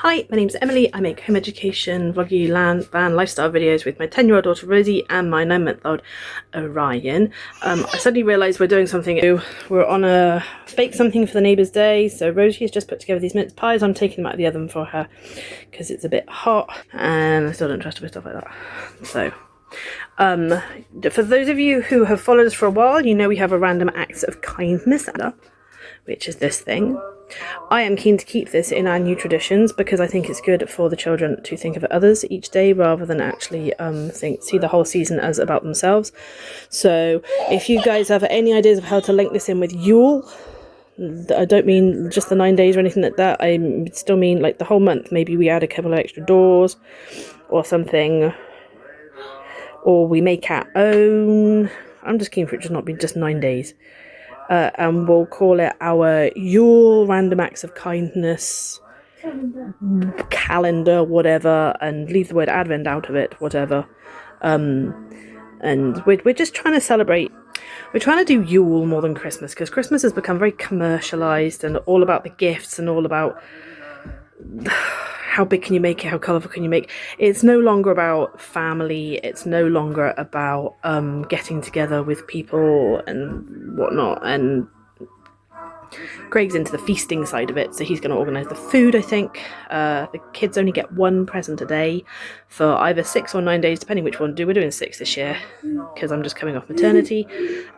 Hi, my name's Emily. I make home education, vloggy, van, lifestyle videos with my 10-year-old daughter Rosie and my 9-month-old Orion. I suddenly realised we're doing something new. We're on a bake something for the neighbours' day, so Rosie has just put together these mince pies. I'm taking them out of the oven for her because it's a bit hot and I still don't trust her with stuff like that. So for those of you who have followed us for a while, you know we have a random acts of kindness, which is this thing. I am keen to keep this in our new traditions because I think it's good for the children to think of others each day rather than actually see the whole season as about themselves. So if you guys have any ideas of how to link this in with Yule, I don't mean just the 9 days or anything like that, I still mean like the whole month. Maybe we add a couple of extra doors or something, or we make our own. I'm just keen for it to not be just 9 days. And we'll call it our Yule Random Acts of Kindness calendar, whatever, and leave the word Advent out of it, whatever. And we're just trying to celebrate. We're trying to do Yule more than Christmas, because Christmas has become very commercialised and all about the gifts and all about how big can you make it, how colourful can you make it. It's no longer about family, it's no longer about getting together with people and whatnot, and Greg's into the feasting side of it, so he's going to organise the food, I think. The kids only get one present a day for either 6 or 9 days, depending which one to do. We're doing 6 this year because I'm just coming off maternity.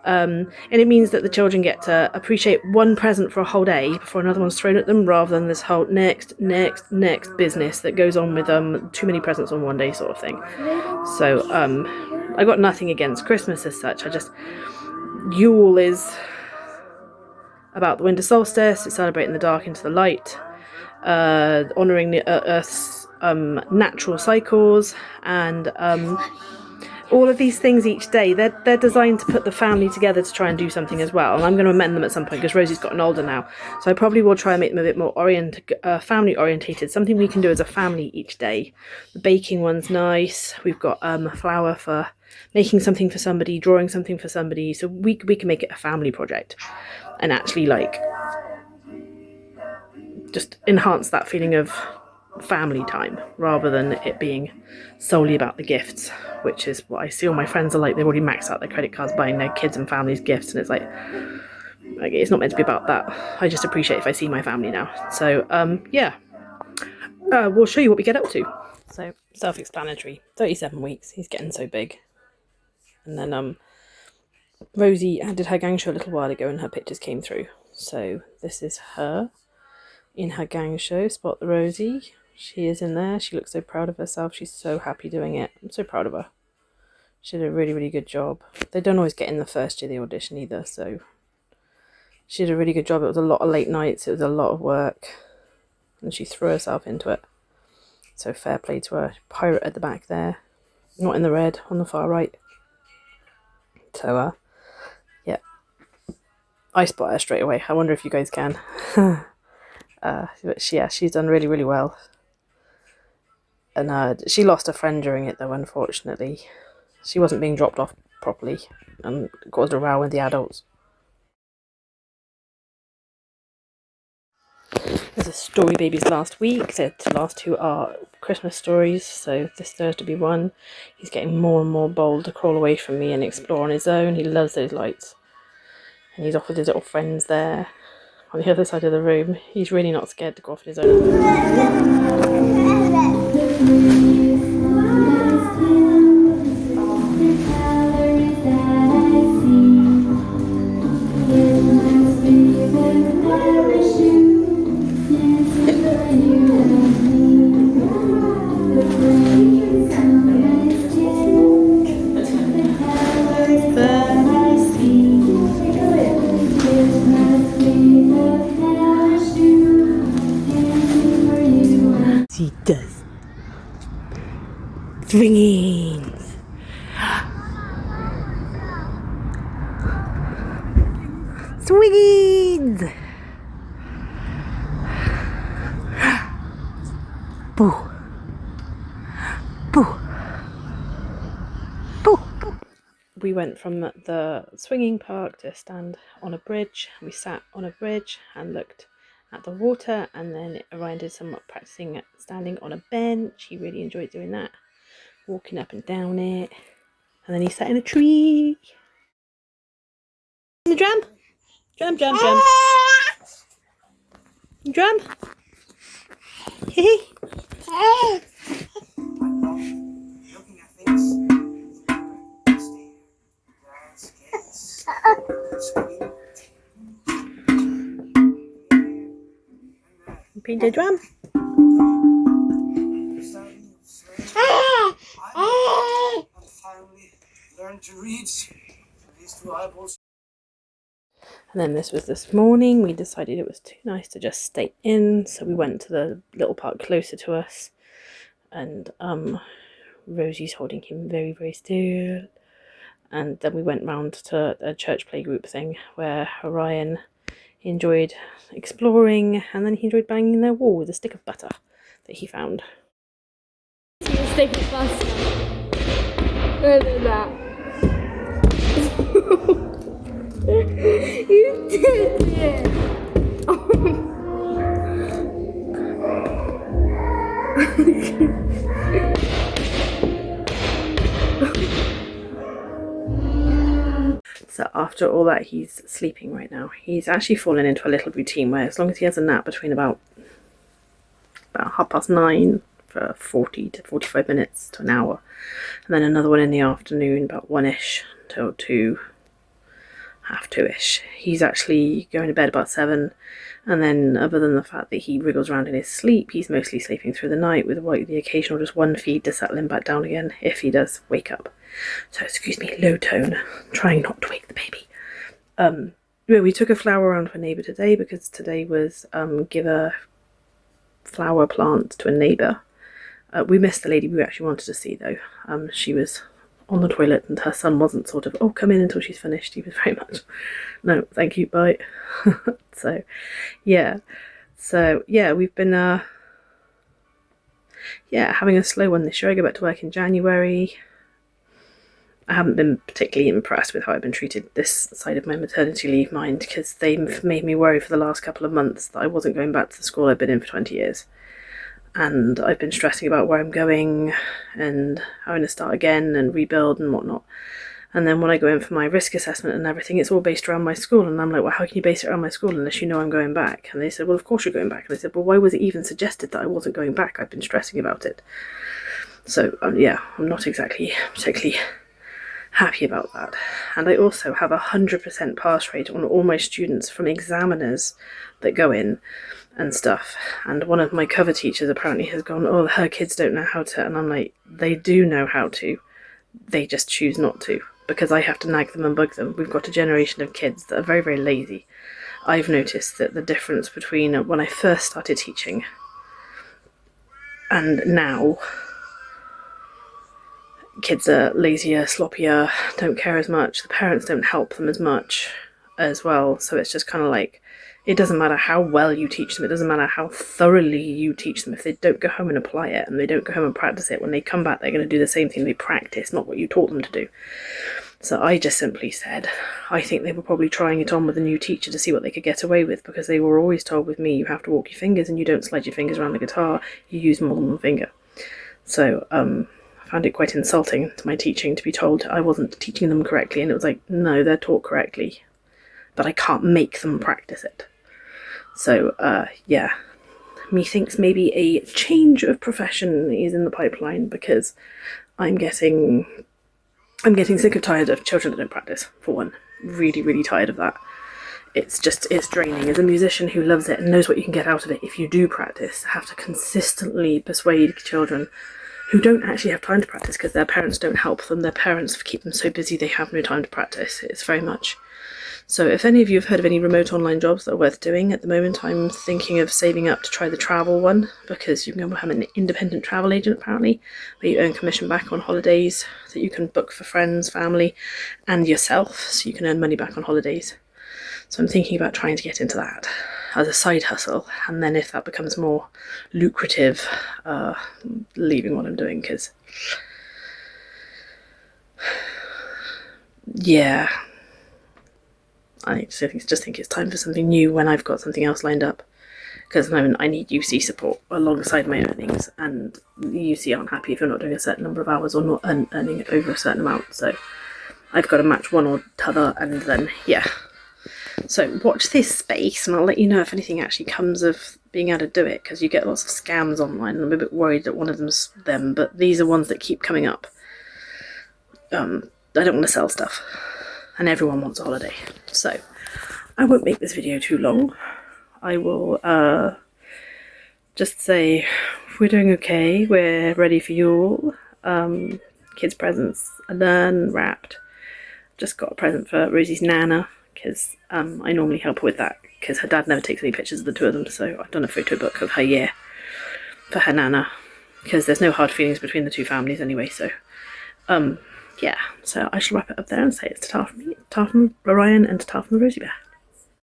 And it means that the children get to appreciate one present for a whole day before another one's thrown at them, rather than this whole next business that goes on with too many presents on one day sort of thing. So I got nothing against Christmas as such. Yule is about the winter solstice. It's celebrating the dark into the light, honouring the Earth's natural cycles, and all of these things each day. They're designed to put the family together to try and do something as well. And I'm going to amend them at some point because Rosie's gotten older now, so I probably will try and make them a bit more family orientated. Something we can do as a family each day. The baking one's nice. We've got flour for making something for somebody, drawing something for somebody, so we can make it a family project and actually like just enhance that feeling of family time rather than it being solely about the gifts, which is what I see all my friends are like. They've already maxed out their credit cards buying their kids and families gifts, and it's like it's not meant to be about that. I just appreciate if I see my family now. So yeah, we'll show you what we get up to. So self-explanatory, 37 weeks, he's getting so big. And then Rosie did her gang show a little while ago and her pictures came through. So this is her in her gang show. Spot the Rosie. She is in there. She looks so proud of herself. She's so happy doing it. I'm so proud of her. She did a really, really good job. They don't always get in the first year of the audition either, so she did a really good job. It was a lot of late nights. It was a lot of work. And she threw herself into it. So fair play to her. Pirate at the back there. Not in the red, on the far right. So, yeah. I spot her straight away. I wonder if you guys can. But she's done really, really well. And she lost a friend during it, though, unfortunately. She wasn't being dropped off properly and caused a row with the adults. There's a story babies last week. The last 2 are Christmas stories, so this Thursday will be one. He's getting more and more bold to crawl away from me and explore on his own. He loves those lights. And he's off with his little friends there on the other side of the room. He's really not scared to go off on his own. Swings! Boo! Boo! Boo! We went from the swinging park to stand on a bridge. We sat on a bridge and looked at the water, and then Orion did some practicing standing on a bench. He really enjoyed doing that, walking up and down it, and then he sat in a tree. Jump! Jump, jump, jump. Jump! Hee Looking at things. Peter drum. I finally learned to read these two eyeballs. And then this morning, we decided it was too nice to just stay in, so we went to the little park closer to us, and Rosie's holding him very, very still. And then we went round to a church playgroup thing where Orion enjoyed exploring, and then he enjoyed banging their wall with a stick of butter that he found. Stick of butter. Look at that. You did it! So after all that, he's sleeping right now. He's actually fallen into a little routine where as long as he has a nap between about 9:30 for 40 to 45 minutes to an hour, and then another one in the afternoon about 1ish till 2, half 2ish. He's actually going to bed about 7, and then other than the fact that he wriggles around in his sleep, he's mostly sleeping through the night with the occasional just one feed to settle him back down again if he does wake up. So excuse me, low tone, trying not to wake the baby. We took a flower around for a neighbour today because today was give a flower plant to a neighbour. We missed the lady we actually wanted to see though. She was on the toilet and her son wasn't sort of, oh, come in until she's finished. He was very much, no, thank you, bye. So yeah, we've been having a slow one this year. I go back to work in January. I haven't been particularly impressed with how I've been treated this side of my maternity leave, mind, because they've made me worry for the last couple of months that I wasn't going back to the school I've been in for 20 years. And I've been stressing about where I'm going and having to start again and rebuild and whatnot. And then when I go in for my risk assessment and everything, it's all based around my school. And I'm like, well, how can you base it around my school unless you know I'm going back? And they said, well, of course you're going back. And I said, well, why was it even suggested that I wasn't going back? I've been stressing about it. So, I'm not exactly particularly happy about that. And I also have 100% pass rate on all my students from examiners that go in and stuff. And one of my cover teachers apparently has gone, oh, her kids don't know how to. And I'm like, they do know how to. They just choose not to, because I have to nag them and bug them. We've got a generation of kids that are very, very lazy. I've noticed that the difference between when I first started teaching and now, kids are lazier, sloppier, don't care as much. The parents don't help them as much as well. So it's just kind of like, it doesn't matter how well you teach them. It doesn't matter how thoroughly you teach them. If they don't go home and apply it and they don't go home and practice it, when they come back, they're going to do the same thing they practice, not what you taught them to do. So I just simply said, I think they were probably trying it on with a new teacher to see what they could get away with, because they were always told with me, you have to walk your fingers and you don't slide your fingers around the guitar. You use more than one finger. So, I found it quite insulting to my teaching to be told I wasn't teaching them correctly, and it was like, no, they're taught correctly, but I can't make them practice it. So, methinks maybe a change of profession is in the pipeline, because I'm getting sick of tired of children that don't practice, for one. Really, really tired of that. It's draining. As a musician who loves it and knows what you can get out of it if you do practice, have to consistently persuade children who don't actually have time to practice because their parents don't help them. Their parents keep them so busy they have no time to practice. It's very much. So if any of you have heard of any remote online jobs that are worth doing, at the moment I'm thinking of saving up to try the travel one, because you can become an independent travel agent apparently, where you earn commission back on holidays that you can book for friends, family and yourself, so you can earn money back on holidays. So I'm thinking about trying to get into that as a side hustle, and then if that becomes more lucrative, leaving what I'm doing, because yeah, I just think it's time for something new when I've got something else lined up. Because at the moment I need UC support alongside my earnings, and the UC aren't happy if you're not doing a certain number of hours or not earning over a certain amount. So I've got to match one or t'other, and then yeah. So watch this space, and I'll let you know if anything actually comes of being able to do it, because you get lots of scams online, and I'm a bit worried that one of them's them, but these are ones that keep coming up. I don't want to sell stuff, and everyone wants a holiday. So I won't make this video too long. I will just say we're doing okay, we're ready for Yule. Kids' presents are done, wrapped. Just got a present for Rosie's Nana, because I normally help her with that, because her dad never takes any pictures of the two of them, so I've done a photo book of her year for her Nana, because there's no hard feelings between the two families anyway. So yeah, so I shall wrap it up there and say it's ta from me, ta from Orion, and ta from the Rosie Bear.